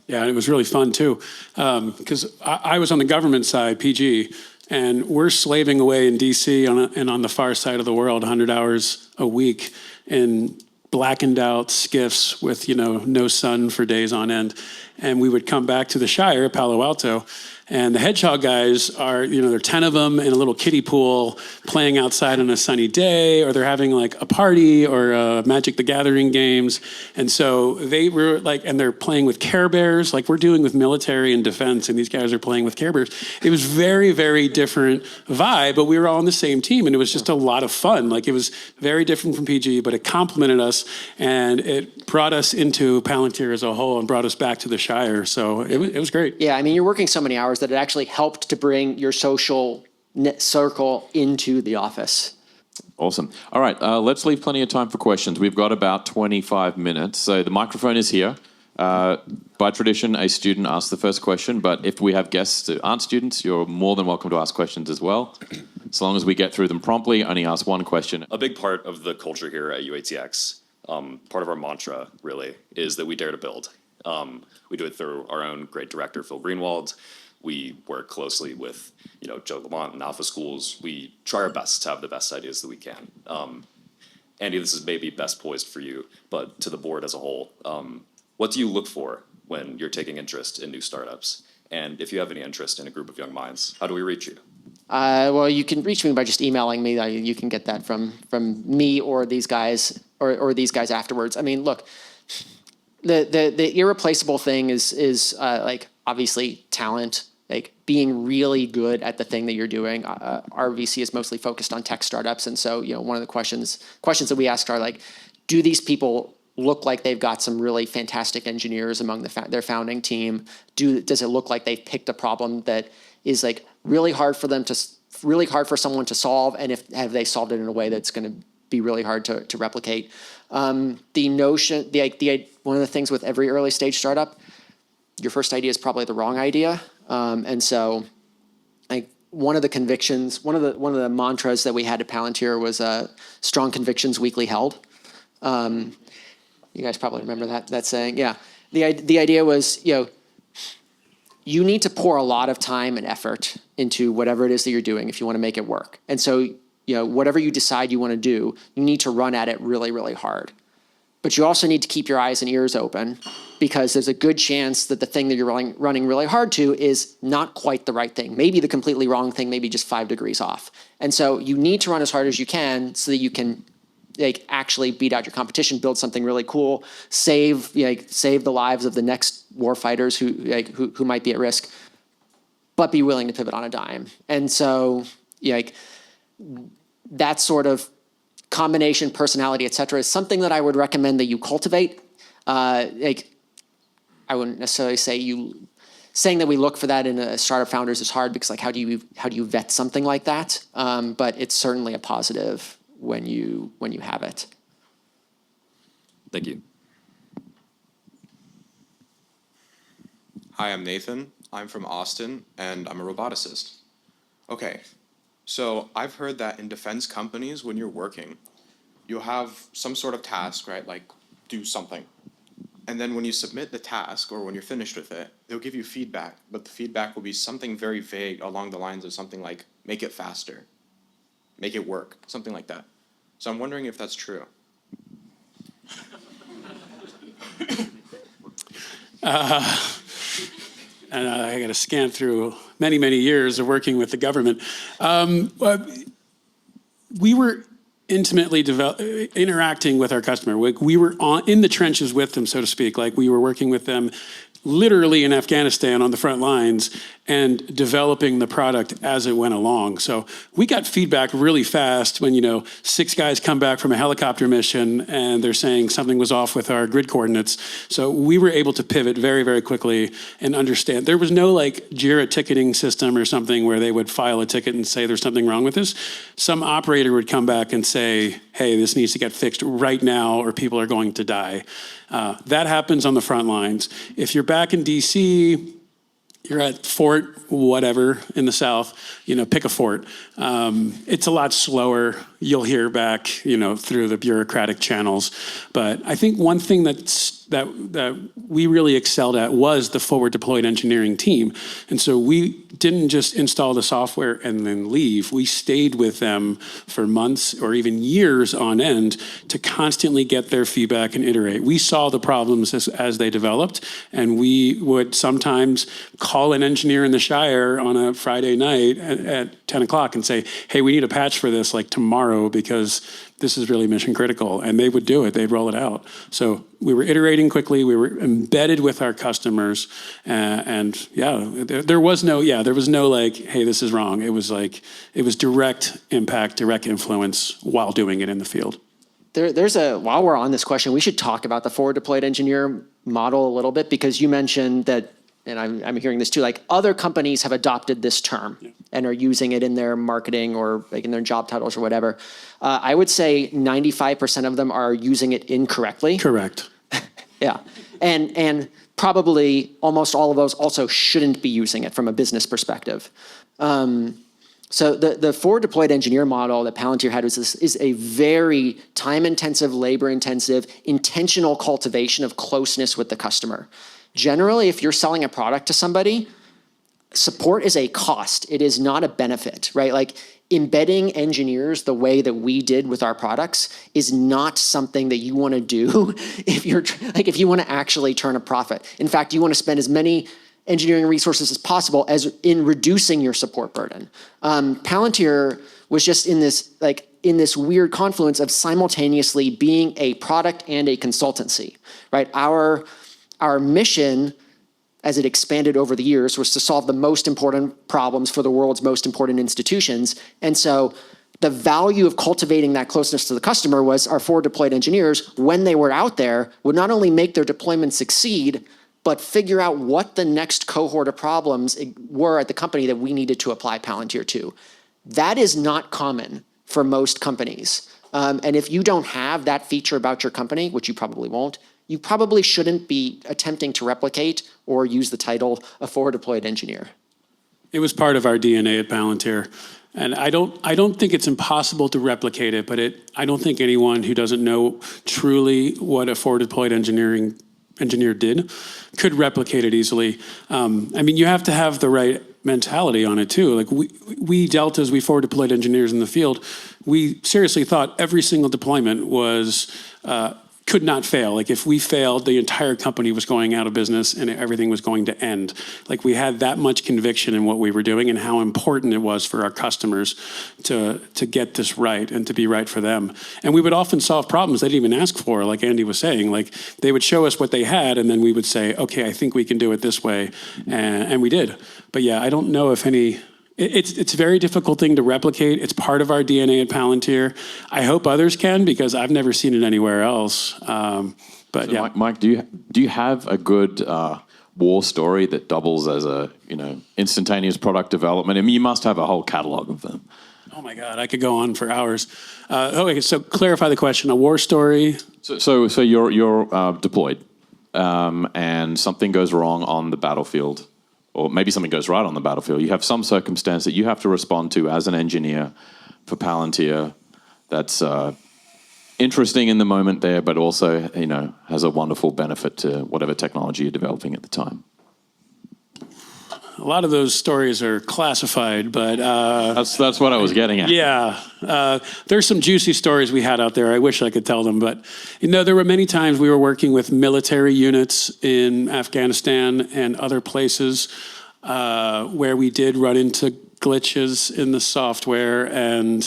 Yeah, and it was really fun too, because I was on the government side, PG, and we're slaving away in DC and on the far side of the world, 100 hours a week in blackened out skiffs with no sun for days on end, and we would come back to the Shire, Palo Alto. And the hedgehog guys are, there are 10 of them in a little kiddie pool playing outside on a sunny day, or they're having like a party or Magic the Gathering games. And so they were like, and they're playing with Care Bears, like we're doing with military and defense, and these guys are playing with Care Bears. It was very, very different vibe, but we were all on the same team, and it was just a lot of fun. Like it was very different from PG, but it complemented us, and it brought us into Palantir as a whole and brought us back to the Shire. So it was great. Yeah, I mean, you're working so many hours that it actually helped to bring your social circle into the office. Awesome. All right, let's leave plenty of time for questions. We've got about 25 minutes. So the microphone is here. By tradition, a student asks the first question, but if we have guests that aren't students, you're more than welcome to ask questions as well. As long as we get through them promptly, only ask one question. A big part of the culture here at UATX, part of our mantra really, is that we dare to build. We do it through our own great director, Phil Greenwald. We work closely with, Joe Lamont and Alpha Schools. We try our best to have the best ideas that we can. Andy, this is maybe best poised for you, but to the board as a whole, what do you look for when you're taking interest in new startups? And if you have any interest in a group of young minds, how do we reach you? Well, you can reach me by just emailing me. You can get that from me or these guys or these guys afterwards. I mean, look, the irreplaceable thing is like obviously talent. Like being really good at the thing that you're doing. Our VC is mostly focused on tech startups, and so one of the questions that we ask are like, do these people look like they've got some really fantastic engineers among their founding team? Does it look like they've picked a problem that is like really hard for someone to solve, and have they solved it in a way that's going to be really hard to replicate? One of the things with every early stage startup, your first idea is probably the wrong idea. And so like one of the mantras that we had at Palantir was strong convictions weakly held. You guys probably remember that saying. Yeah. The idea was, you need to pour a lot of time and effort into whatever it is that you're doing if you want to make it work. And so, whatever you decide you want to do, you need to run at it really, really hard. But you also need to keep your eyes and ears open, because there's a good chance that the thing that you're running really hard to is not quite the right thing. Maybe the completely wrong thing, maybe just 5 degrees off. And so you need to run as hard as you can so that you can actually beat out your competition, build something really cool, save the lives of the next war fighters who might be at risk, but be willing to pivot on a dime. And so that sort of combination, personality, et cetera, is something that I would recommend that you cultivate. I wouldn't necessarily say saying that we look for that in a startup founders is hard, because how do you vet something like that? But it's certainly a positive when you have it. Thank you. Hi, I'm Nathan. I'm from Austin, and I'm a roboticist. Okay, so I've heard that in defense companies, when you're working, you'll have some sort of task, right? Like, do something. And then when you submit the task, or when you're finished with it, they'll give you feedback, but the feedback will be something very vague along the lines of something like, make it faster, make it work, something like that. So I'm wondering if that's true. And I got to scan through many, many years of working with the government. We were intimately interacting with our customer. We were in the trenches with them, so to speak. Like we were working with them literally in Afghanistan on the front lines. and developing the product as it went along. So we got feedback really fast when, 6 guys come back from a helicopter mission and they're saying something was off with our grid coordinates. So we were able to pivot very, very quickly and understand. There was no Jira ticketing system or something where they would file a ticket and say there's something wrong with this. Some operator would come back and say, hey, this needs to get fixed right now or people are going to die. That happens on the front lines. If you're back in DC, you're at Fort whatever in the South, pick a fort. It's a lot slower. You'll hear back, through the bureaucratic channels. But I think one thing that we really excelled at was the forward deployed engineering team. And so we didn't just install the software and then leave. We stayed with them for months or even years on end to constantly get their feedback and iterate. We saw the problems as they developed, and we would sometimes call an engineer in the Shire on a Friday night at 10 o'clock and say, hey, we need a patch for this tomorrow because this is really mission critical. And they would do it. They'd roll it out. So we were iterating quickly. We were embedded with our customers. There was no, hey, this is wrong. It was direct impact, direct influence while doing it in the field. While we're on this question, we should talk about the forward deployed engineer model a little bit, because you mentioned that, and I'm hearing this too, other companies have adopted this term and are using it in their marketing or in their job titles or whatever. I would say 95% of them are using it incorrectly. Correct. Yeah. And probably almost all of those also shouldn't be using it from a business perspective. So the forward deployed engineer model that Palantir had is a very time-intensive, labor-intensive, intentional cultivation of closeness with the customer. Generally, if you're selling a product to somebody, support is a cost. It is not a benefit, right? Embedding engineers the way that we did with our products is not something that you want to do if you want to actually turn a profit. In fact, you want to spend as many engineering resources as possible as in reducing your support burden. Palantir was just in this weird confluence of simultaneously being a product and a consultancy, right? Our mission, as it expanded over the years, was to solve the most important problems for the world's most important institutions. And so the value of cultivating that closeness to the customer was our forward deployed engineers, when they were out there, would not only make their deployment succeed, but figure out what the next cohort of problems were at the company that we needed to apply Palantir to. That is not common for most companies. And if you don't have that feature about your company, which you probably won't, you probably shouldn't be attempting to replicate or use the title a forward deployed engineer. It was part of our DNA at Palantir. And I don't think it's impossible to replicate it, but I don't think anyone who doesn't know truly what a forward deployed engineer did could replicate it easily. You have to have the right mentality on it too. We Deltas, we forward deployed engineers in the field, we seriously thought every single deployment could not fail. If we failed, the entire company was going out of business and everything was going to end. We had that much conviction in what we were doing and how important it was for our customers to get this right and to be right for them. And we would often solve problems they didn't even ask for, like Andy was saying. They would show us what they had and then we would say, okay, I think we can do it this way. And we did. But yeah, I don't know if any... It's a very difficult thing to replicate. It's part of our DNA at Palantir. I hope others can, because I've never seen it anywhere else. But yeah, Mike, do you have a good war story that doubles as a instantaneous product development? You must have a whole catalog of them. Oh my God, I could go on for hours. Okay, so clarify the question. A war story. So you're deployed, and something goes wrong on the battlefield. Or maybe something goes right on the battlefield. You have some circumstance that you have to respond to as an engineer for Palantir that's interesting in the moment there, but also has a wonderful benefit to whatever technology you're developing at the time. A lot of those stories are classified, but... That's what I was getting at. Yeah. There's some juicy stories we had out there. I wish I could tell them, but there were many times we were working with military units in Afghanistan and other places where we did run into glitches in the software, and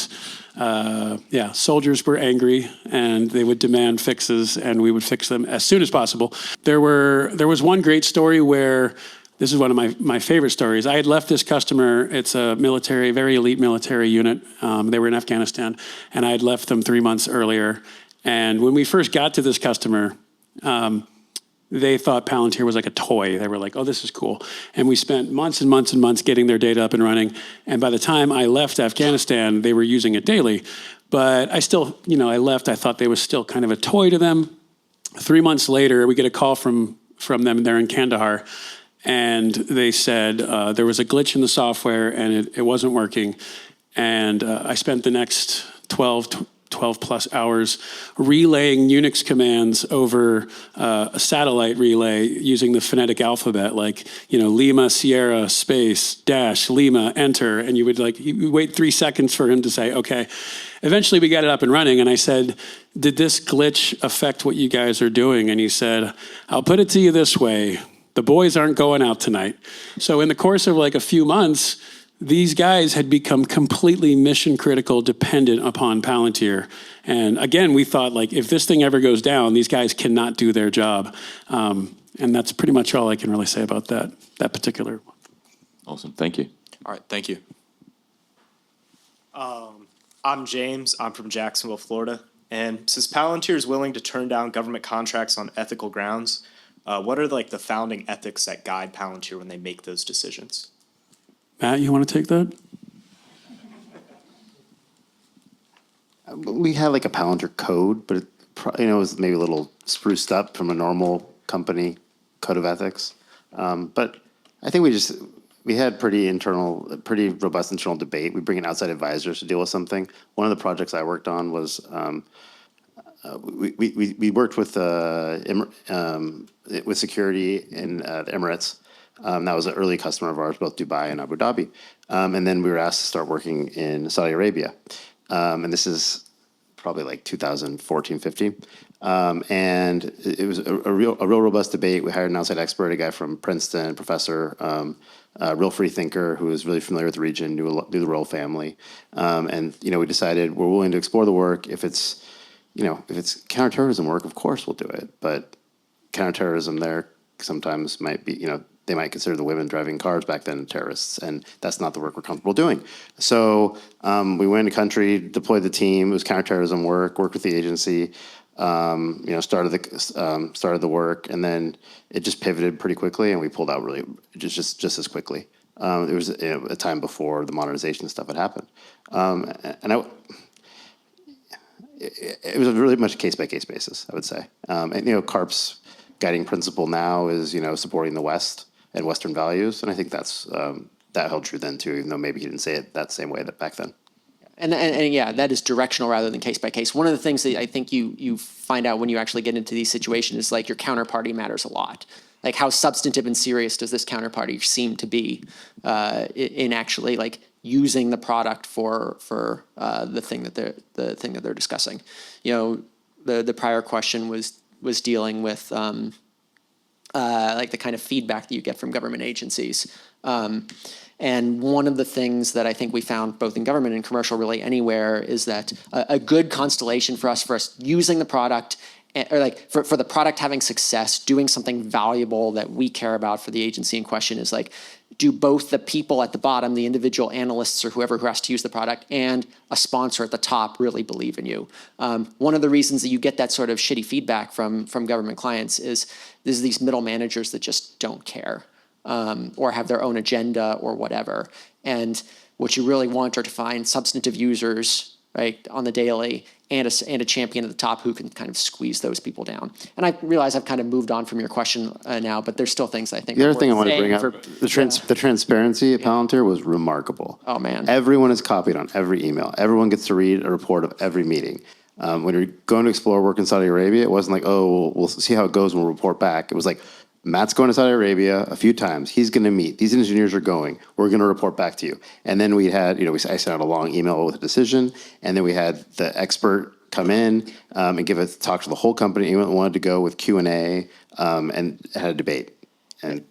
soldiers were angry and they would demand fixes, and we would fix them as soon as possible. There was one great story where this is one of my favorite stories. I had left this customer. It's a military, very elite military unit. They were in Afghanistan, and I had left them 3 months earlier. And when we first got to this customer, they thought Palantir was like a toy. They were like, oh, this is cool. And we spent months and months and months getting their data up and running. And by the time I left Afghanistan, they were using it daily. But I still, I left, I thought they was still kind of a toy to them. 3 months later, we get a call from them. They're in Kandahar. And they said there was a glitch in the software and it wasn't working. And I spent the next 12 plus hours relaying Unix commands over a satellite relay using the phonetic alphabet, like, Lima, Sierra, space, dash, Lima, enter. And you would wait 3 seconds for him to say, okay. Eventually we got it up and running. And I said, did this glitch affect what you guys are doing? And he said, I'll put it to you this way. The boys aren't going out tonight. So in the course of a few months, these guys had become completely mission critical, dependent upon Palantir. And again, we thought if this thing ever goes down, these guys cannot do their job. And that's pretty much all I can really say about that particular one. Awesome, thank you. All right, thank you. I'm James. I'm from Jacksonville, Florida. And since Palantir is willing to turn down government contracts on ethical grounds, what are the founding ethics that guide Palantir when they make those decisions? Matt, you want to take that? We had a Palantir code, but it was maybe a little spruced up from a normal company code of ethics. But I think we had pretty robust internal debate. We bring in outside advisors to deal with something. One of the projects I worked on was we worked with security in the Emirates. That was an early customer of ours, both Dubai and Abu Dhabi. And then we were asked to start working in Saudi Arabia. And this is probably 2014, 15. And it was a real robust debate. We hired an outside expert, a guy from Princeton, professor, a real free thinker who was really familiar with the region, knew the royal family. And we decided we're willing to explore the work. If it's counterterrorism work, of course we'll do it. But counterterrorism there sometimes might be, they might consider the women driving cars back then terrorists, and that's not the work we're comfortable doing. So we went in the country, deployed the team. It was counterterrorism work, worked with the agency, started the work, and then it just pivoted pretty quickly, and we pulled out really just as quickly. It was a time before the modernization stuff had happened, it was really much case-by-case basis, I would say. And Karp's guiding principle now is, supporting the West and Western values, and I think that held true then too, even though maybe he didn't say it that same way back then. And yeah, that is directional rather than case by case. One of the things that I think you find out when you actually get into these situations is your counterparty matters a lot. How substantive and serious does this counterparty seem to be in actually using the product for the thing that they're discussing. The prior question was dealing with the kind of feedback that you get from government agencies. And one of the things that I think we found both in government and commercial, really anywhere, is that a good constellation for us using the product, or for the product having success, doing something valuable that we care about for the agency in question is do both the people at the bottom, the individual analysts or whoever who has to use the product, and a sponsor at the top really believe in you. One of the reasons that you get that sort of shitty feedback from government clients is there's these middle managers that just don't care. Or have their own agenda or whatever. And what you really want are to find substantive users, on the daily, and a champion at the top who can kind of squeeze those people down. And I realize I've kind of moved on from your question now, but there's still things I think. The other thing I want to bring up, the transparency at Palantir was remarkable. Oh man. Everyone is copied on every email. Everyone gets to read a report of every meeting. When you're going to explore work in Saudi Arabia, it wasn't we'll see how it goes and we'll report back. It was Matt's going to Saudi Arabia a few times. He's going to meet. These engineers are going. We're going to report back to you. And then we had, I sent out a long email with a decision, and then we had the expert come in and talk to the whole company. Anyone wanted to go with Q&A and had a debate. And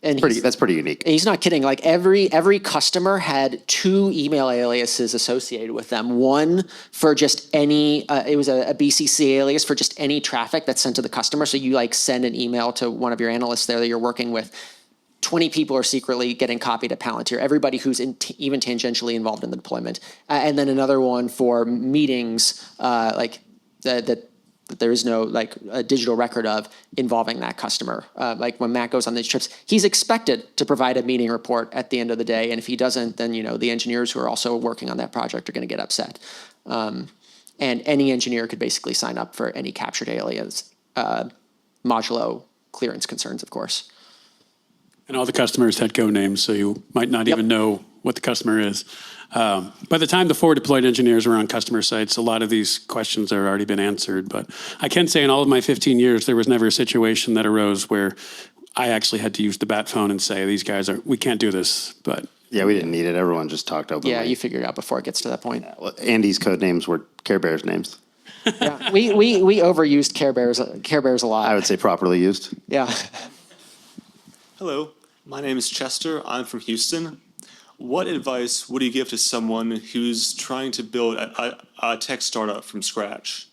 that's pretty unique. And he's not kidding. Every customer had 2 email aliases associated with them. One for just any, it was a BCC alias for just any traffic that's sent to the customer. So you send an email to one of your analysts there that you're working with. 20 people are secretly getting copied at Palantir, everybody who's even tangentially involved in the deployment. And then another one for meetings like that there is no like a digital record of involving that customer. Like when Matt goes on these trips, he's expected to provide a meeting report at the end of the day. And if he doesn't, then the engineers who are also working on that project are going to get upset. And any engineer could basically sign up for any captured alias, modulo clearance concerns, of course. And all the customers had code names, so you might not even know what the customer is. By the time the forward deployed engineers were on customer sites, a lot of these questions have already been answered. But I can say in all of my 15 years, there was never a situation that arose where I actually had to use the bat phone and say, these guys we can't do this. But Yeah, we didn't need it. Everyone just talked openly. Yeah, you figure it out before it gets to that point. Well, Andy's code names were Care Bears names. Yeah, we overused Care Bears a lot. I would say properly used. Yeah. Hello, my name is Chester. I'm from Houston. What advice would you give to someone who's trying to build a tech startup from scratch?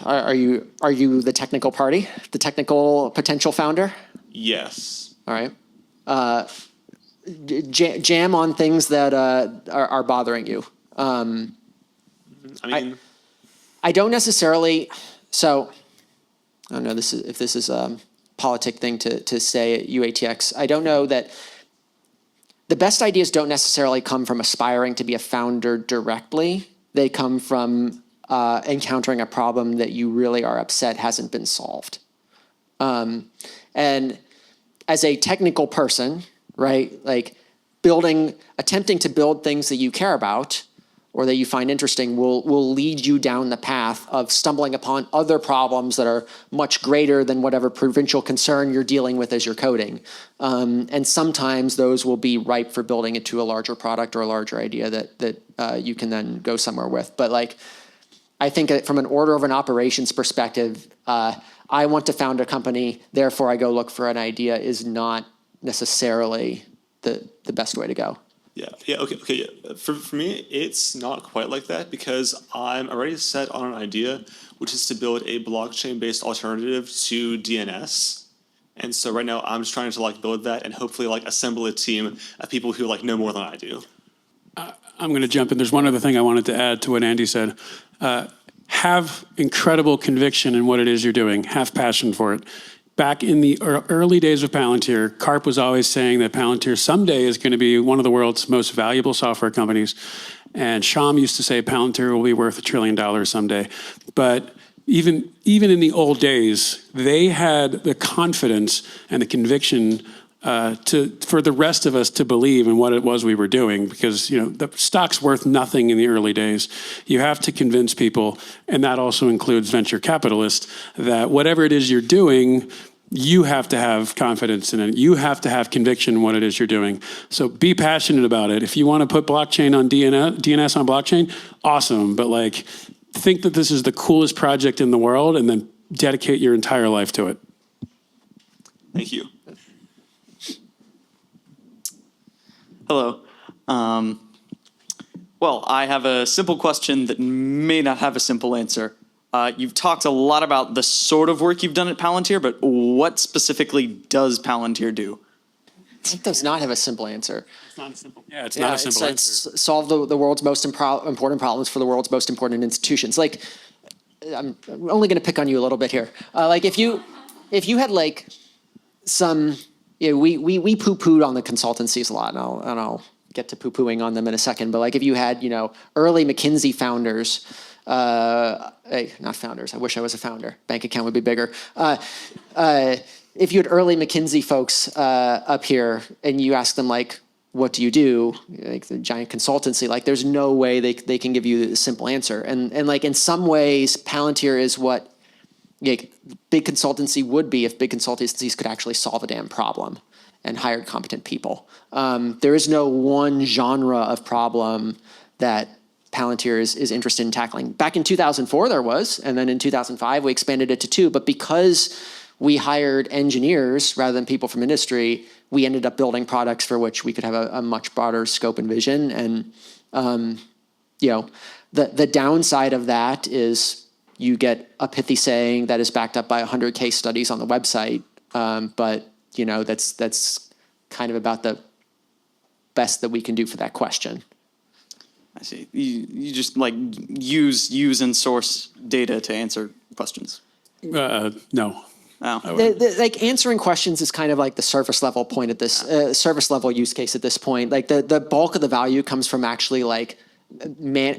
Are you the technical party, the technical potential founder? Yes. All right. Jam on things that are bothering you. I don't necessarily. So I don't know if this is a politic thing to say at UATX. I don't know that the best ideas don't necessarily come from aspiring to be a founder directly. They come from encountering a problem that you really are upset hasn't been solved. And as a technical person, right, like attempting to build things that you care about or that you find interesting will lead you down the path of stumbling upon other problems that are much greater than whatever provincial concern you're dealing with as you're coding. And sometimes those will be ripe for building into a larger product or a larger idea that you can then go somewhere with. But like, I think that from an order of an operations perspective, I want to found a company, therefore I go look for an idea is not necessarily the best way to go. Okay. For me, it's not quite like that because I'm already set on an idea, which is to build a blockchain-based alternative to DNS. And so right now I'm just trying to build that and hopefully assemble a team of people who know more than I do. I'm going to jump in. There's one other thing I wanted to add to what Andy said. Have incredible conviction in what it is you're doing. Have passion for it. Back in the early days of Palantir, Karp was always saying that Palantir someday is going to be one of the world's most valuable software companies. And Sham used to say Palantir will be worth $1 trillion someday. But even in the old days, they had the confidence and the conviction for the rest of us to believe in what it was we were doing, because the stock's worth nothing in the early days. You have to convince people, and that also includes venture capitalists, that whatever it is you're doing, you have to have confidence in it. You have to have conviction in what it is you're doing. So be passionate about it. If you want to put blockchain on DNS on blockchain, awesome. But think that this is the coolest project in the world, and then dedicate your entire life to it. Thank you. Hello. Well, I have a simple question that may not have a simple answer. You've talked a lot about the sort of work you've done at Palantir, but what specifically does Palantir do? It does not have a simple answer. It's not a simple. Yeah, it's not a simple answer. It's solve the world's most important problems for the world's most important institutions. I'm only going to pick on you a little bit here. If you had some. Yeah, we poo-pooed on the consultancies a lot, and I'll get to poo-pooing on them in a second. But if you had early McKinsey founders, not founders. I wish I was a founder. Bank account would be bigger. If you had early McKinsey folks up here, and you ask them what do you do? The giant consultancy. There's no way they can give you a simple answer. And in some ways, Palantir is what big consultancy would be if big consultancies could actually solve a damn problem and hired competent people. There is no one genre of problem that Palantir is interested in tackling. Back in 2004 there was, and then in 2005 we expanded it to 2, but because we hired engineers rather than people from industry, we ended up building products for which we could have a much broader scope and vision. And the downside of that is you get a pithy saying that is backed up by 100 case studies on the website, But that's kind of about the best that we can do for that question. I see. You just like use and source data to answer questions. No. Oh. Like answering questions is kind of like the surface level point at this surface level use case at this point. Like the bulk of the value comes from actually like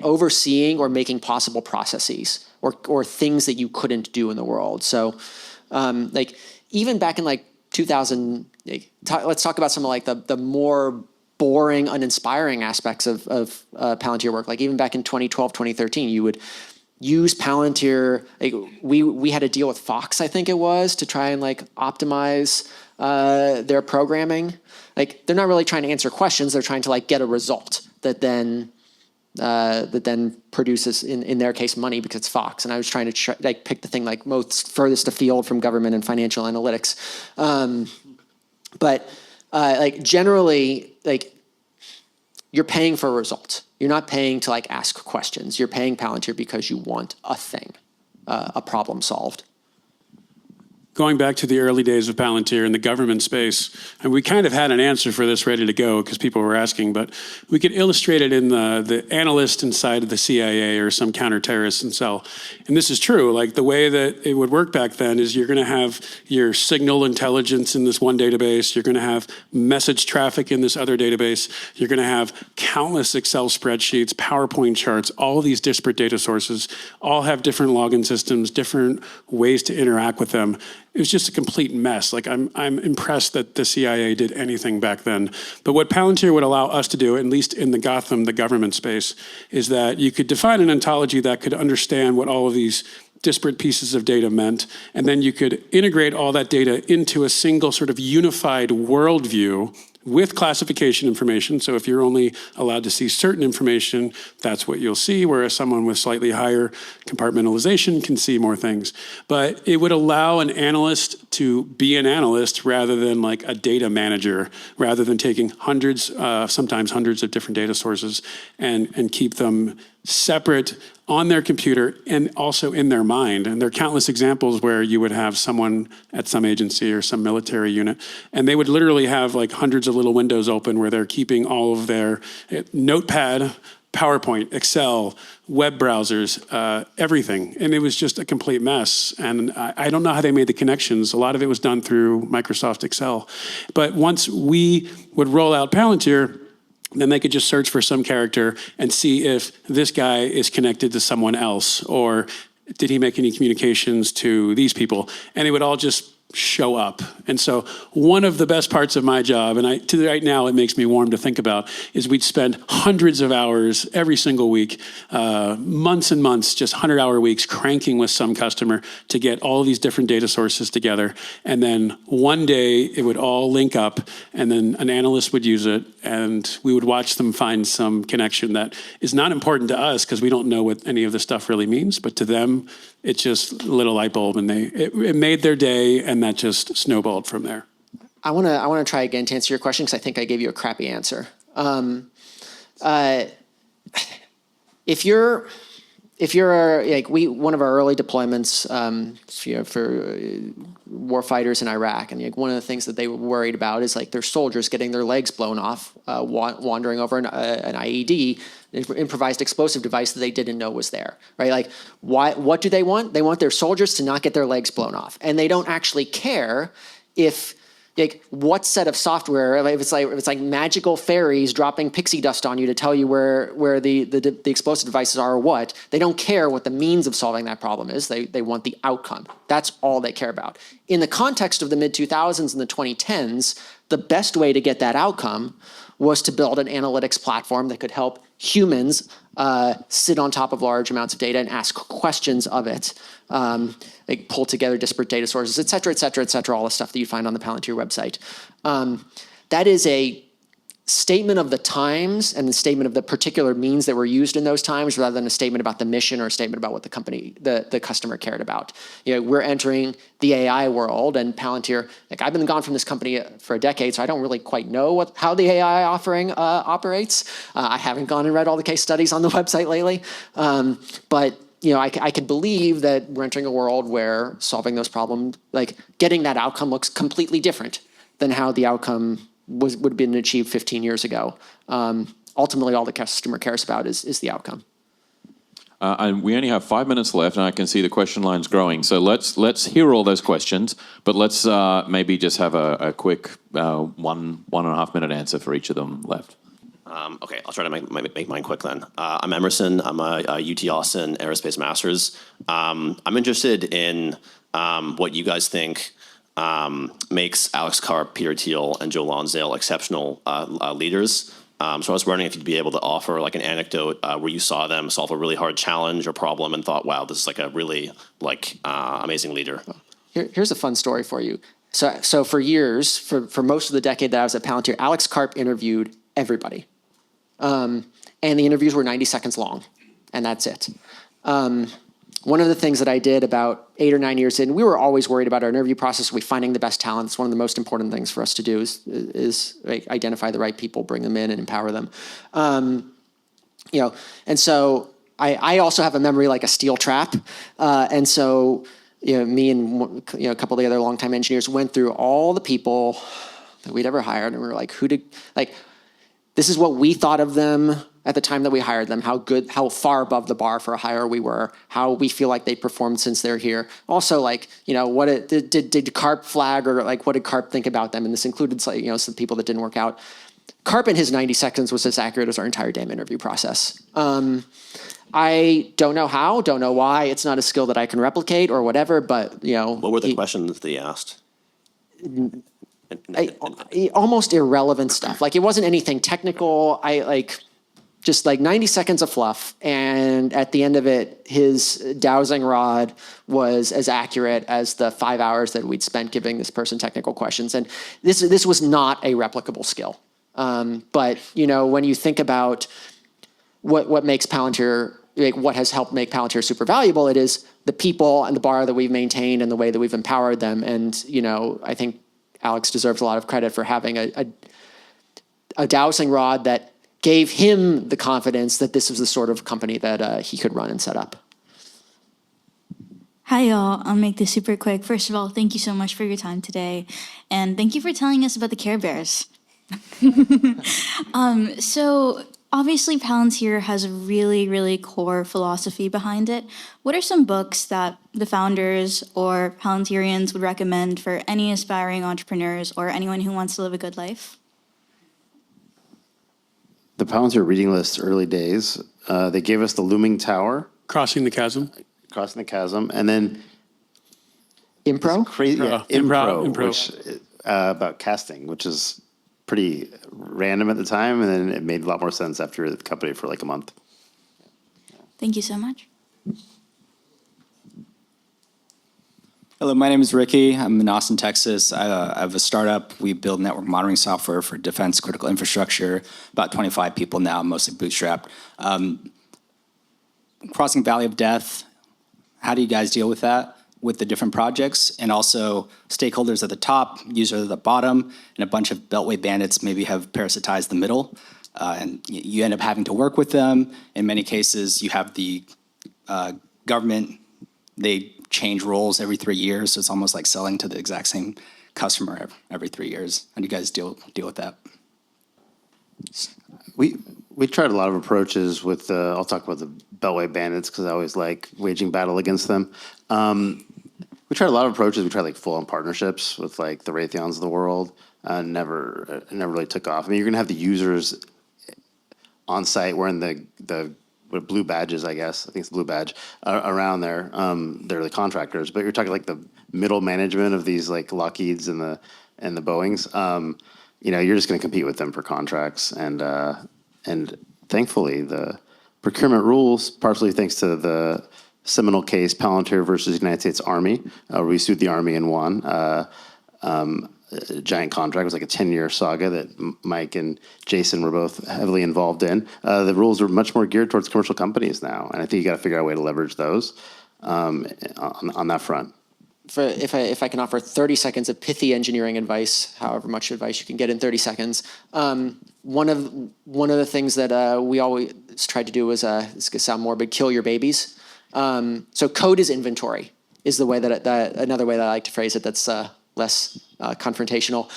overseeing or making possible processes or things that you couldn't do in the world. So like even back in like 2000, let's talk about some of like the more boring, uninspiring aspects of Palantir work. Like even back in 2012, 2013, you would use Palantir. Like we had a deal with Fox, I think it was, to try and like optimize their programming. Like they're not really trying to answer questions; they're trying to like get a result that then produces, in their case, money because it's Fox. And I was trying to pick the thing like most furthest afield from government and financial analytics. But like generally, like you're paying for a result. You're not paying to like ask questions. You're paying Palantir because you want a thing, a problem solved. Going back to the early days of Palantir in the government space, and we kind of had an answer for this ready to go because people were asking, but we could illustrate it in the analyst inside of the CIA or some counterterrorist cell. And this is true. Like the way that it would work back then is you're going to have your signal intelligence in this one database. You're going to have message traffic in this other database. You're going to have countless Excel spreadsheets, PowerPoint charts, all these disparate data sources, all have different login systems, different ways to interact with them. It was just a complete mess. Like I'm impressed that the CIA did anything back then. But what Palantir would allow us to do, at least in the government space, is that you could define an ontology that could understand what all of these disparate pieces of data meant, and then you could integrate all that data into a single sort of unified worldview with classification information. So if you're only allowed to see certain information, that's what you'll see, whereas someone with slightly higher compartmentalization can see more things. But it would allow an analyst to be an analyst rather than like a data manager, rather than taking hundreds, sometimes hundreds of different data sources and keep them separate on their computer and also in their mind. And there are countless examples where you would have someone at some agency or some military unit, and they would literally have like hundreds of little windows open where they're keeping all of their Notepad, PowerPoint, Excel, web browsers, everything. And it was just a complete mess. And I don't know how they made the connections. A lot of it was done through Microsoft Excel. But once we would roll out Palantir, then they could just search for some character and see if this guy is connected to someone else, or did he make any communications to these people? And it would all just show up. And so one of the best parts of my job, and to right now it makes me warm to think about, is we'd spend hundreds of hours every single week, months and months, just 100-hour weeks cranking with some customer to get all of these different data sources together. And then one day it would all link up, and then an analyst would use it, and we would watch them find some connection that is not important to us because we don't know what any of the stuff really means, but to them, it's just a little light bulb, and it made their day, and that just snowballed from there. I want to try again to answer your question because I think I gave you a crappy answer. If you're like one of our early deployments, for warfighters in Iraq, and one of the things that they were worried about is like their soldiers getting their legs blown off, wandering over an IED, an improvised explosive device that they didn't know was there, right? Like, what do they want? They want their soldiers to not get their legs blown off, and they don't actually care if. Like what set of software? If it's like magical fairies dropping pixie dust on you to tell you where the explosive devices are or what, they don't care what the means of solving that problem is. They want the outcome. That's all they care about. In the context of the mid-2000s and the 2010s, the best way to get that outcome was to build an analytics platform that could help humans sit on top of large amounts of data and ask questions of it, like pull together disparate data sources, et cetera, all the stuff that you find on the Palantir website. That is a statement of the times and the statement of the particular means that were used in those times, rather than a statement about the mission or a statement about what the company, the customer cared about. We're entering the AI world, and Palantir, like I've been gone from this company for a decade, so I don't really quite know how the AI offering operates. I haven't gone and read all the case studies on the website lately, but I could believe that we're entering a world where solving those problems, like getting that outcome, looks completely different than how the outcome would have been achieved 15 years ago. Ultimately, all the customer cares about is the outcome. And we only have 5 minutes left, and I can see the question line's growing. So let's hear all those questions, but let's maybe just have a quick 1.5 minute answer for each of them left. Okay, I'll try to make mine quick then. I'm Emerson. I'm a UT Austin Aerospace Masters. I'm interested in what you guys think makes Alex Karp, Peter Thiel, and Joe Lonsdale exceptional leaders. So I was wondering if you'd be able to offer like an anecdote where you saw them solve a really hard challenge or problem and thought, wow, this is like a really amazing leader. Here's a fun story for you. So for years, for most of the decade that I was at Palantir, Alex Karp interviewed everybody. And the interviews were 90 seconds long, and that's it. One of the things that I did about 8 or 9 years in, we were always worried about our interview process. We finding the best talent. It's one of the most important things for us to do is identify the right people, bring them in, and empower them. And so I also have a memory like a steel trap. And so me and a couple of the other longtime engineers went through all the people that we'd ever hired, and we were like, this is what we thought of them at the time that we hired them, how far above the bar for a hire we were, how we feel like they performed since they're here. Also, did Karp flag, or what did Karp think about them? And this included some people that didn't work out. Karp in his 90 seconds was as accurate as our entire damn interview process. I don't know how, don't know why. It's not a skill that I can replicate or whatever, but What were the questions that he asked? Almost irrelevant stuff. It wasn't anything technical. Just 90 seconds of fluff, and at the end of it, his dowsing rod was as accurate as the 5 hours that we'd spent giving this person technical questions. And this was not a replicable skill. But when you think about what makes Palantir, what has helped make Palantir super valuable, it is the people and the bar that we've maintained and the way that we've empowered them. And I think Alex deserves a lot of credit for having a dowsing rod that gave him the confidence that this was the sort of company that he could run and set up. Hi, y'all. I'll make this super quick. First of all, thank you so much for your time today. And thank you for telling us about the Care Bears. So obviously Palantir has a really, really core philosophy behind it. What are some books that the founders or Palantirians would recommend for any aspiring entrepreneurs or anyone who wants to live a good life? The Palantir reading list, early days, they gave us The Looming Tower. Crossing the Chasm. Crossing the Chasm. And then Impro? Crazy, Impro. which about casting, which is pretty random at the time, and then it made a lot more sense after the company for a month. Thank you so much. Hello, my name is Ricky. I'm in Austin, Texas. I have a startup. We build network monitoring software for defense critical infrastructure. About 25 people now, mostly bootstrapped. Crossing Valley of Death, how do you guys deal with that, with the different projects? And also stakeholders at the top, users at the bottom, and a bunch of beltway bandits maybe have parasitized the middle. And you end up having to work with them. In many cases, you have the government, they change roles every 3 years, so it's almost like selling to the exact same customer every 3 years. How do you guys deal with that? We tried a lot of approaches with I'll talk about the Beltway bandits because I always like waging battle against them. We tried a lot of approaches. We tried full-on partnerships with the Raytheons of the world. Never really took off. I mean, you're gonna have the users on site wearing the blue badges, I guess. I think it's the blue badge around there. They're the contractors, but you're talking the middle management of these Lockheeds and the Boeings. You're just going to compete with them for contracts, and thankfully the procurement rules, partially thanks to the seminal case Palantir versus United States Army, where we sued the Army and won. A giant contract. It was a 10-year saga that Mike and Jason were both heavily involved in. The rules are much more geared towards commercial companies now, and I think you got to figure out a way to leverage those on that front. If I can offer 30 seconds of pithy engineering advice, however much advice you can get in 30 seconds, one of the things that we always tried to do was, this could sound morbid, kill your babies. So code is inventory, is the way another way that I like to phrase it that's less confrontational.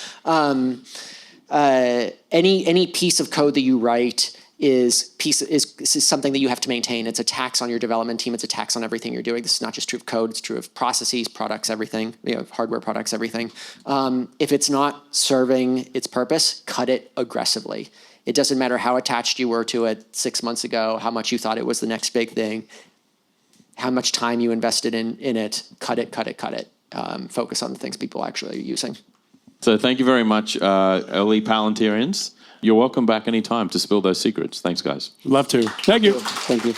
Any piece of code that you write is something that you have to maintain. It's a tax on your development team. It's a tax on everything you're doing. This is not just true of code. It's true of processes, products, everything. Hardware, products, everything. If it's not serving its purpose, cut it aggressively. It doesn't matter how attached you were to it 6 months ago, how much you thought it was the next big thing, how much time you invested in it. Cut it. Focus on the things people actually are using. So thank you very much, early Palantirians. You're welcome back anytime to spill those secrets. Thanks, guys. Love to. Thank you. Thank you.